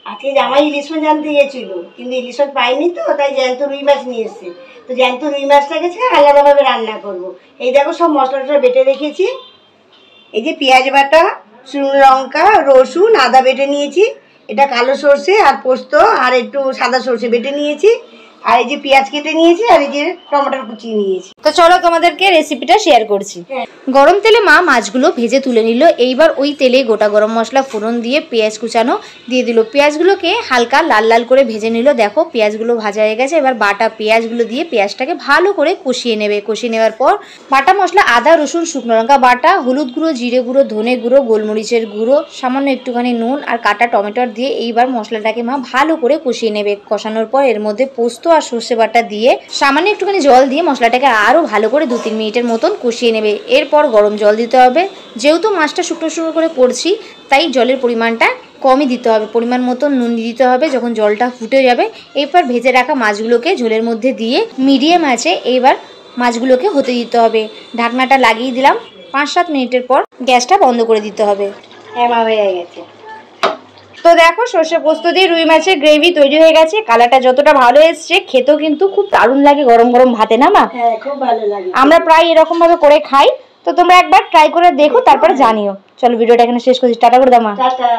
আজকে জামাই ইলিশ মাছ আনতে গিয়েছিল, কিন্তু ইলিশ মাছ পাইনি, তো তাই জ্যান্ত রুই মাছ নিয়ে এসেছে। তো জ্যান্ত রুই মাছটা গেছে আলাদাভাবে রান্না করব। এই দেখো সব মশলাটা বেটে রেখেছি। এই যে পেঁয়াজ বাটা, শুকনো লঙ্কা, রসুন, আদা বেটে নিয়েছি। এটা কালো সর্ষে আর পোস্ত আর একটু সাদা সর্ষে বেটে নিয়েছি। আর এই যে পেঁয়াজ কেটে নিয়েছি, আর এই যে টমেটোর কুচিয়ে নিয়েছি। তো চলো তোমাদেরকে রেসিপিটা শেয়ার করছি। গরম তেলে মা মাছগুলো ভেজে তুলে নিল। এইবার ওই তেলে গোটা গরম মশলা ফোড়ন দিয়ে পেঁয়াজ কুচানো দিয়ে দিল। পেঁয়াজগুলোকে হালকা লাল লাল করে ভেজে নিল। দেখো পেঁয়াজগুলো ভাজা হয়ে গেছে। এবার বাটা পেঁয়াজগুলো দিয়ে পেঁয়াজটাকে ভালো করে কষিয়ে নেবে। কষিয়ে নেওয়ার পর বাটা মশলা আদা রসুন শুকনো লঙ্কা বাটা, হলুদ গুঁড়ো, জিরে গুঁড়ো, ধনে গুঁড়ো, গোলমরিচের গুঁড়ো, সামান্য একটুখানি নুন আর কাটা টমেটোর দিয়ে এইবার মশলাটাকে মা ভালো করে কষিয়ে নেবে। কষানোর পর এর মধ্যে পোস্ত আর সর্ষে বাটা দিয়ে সামান্য একটুখানি জল দিয়ে মশলাটাকে আরও ভালো করে 2-3 মিনিটের মতন কষিয়ে নেবে। এরপর গরম জল দিতে হবে। যেহেতু মাছটা শুকনো শুকনো করে করছি, তাই জলের পরিমাণটা কমই দিতে হবে। পরিমাণ মতন নুন দিতে হবে। যখন জলটা ফুটে যাবে, এরপর ভেজে রাখা মাছগুলোকে ঝোলের মধ্যে দিয়ে মিডিয়াম আঁচে এইবার মাছগুলোকে হতে দিতে হবে। ঢাকনাটা লাগিয়ে দিলাম। 5-7 মিনিটের পর গ্যাসটা বন্ধ করে দিতে হবে। হ্যাঁ মা, হয়ে গেছে। তো দেখো সর্ষে পোস্ত দিয়ে রুই মাছের গ্রেভি তৈরি হয়ে গেছে। কালারটা যতটা ভালো এসছে, খেতেও কিন্তু খুব দারুণ লাগে গরম গরম ভাতে, না মা? হ্যাঁ, খুব ভালো লাগে। আমরা প্রায় এরকম ভাবে করে খাই। তো তোমরা একবার ট্রাই করে দেখো, তারপরে জানিও। চলো ভিডিওটা এখানে শেষ করছি। টাটা করে দাও মা। টাটা।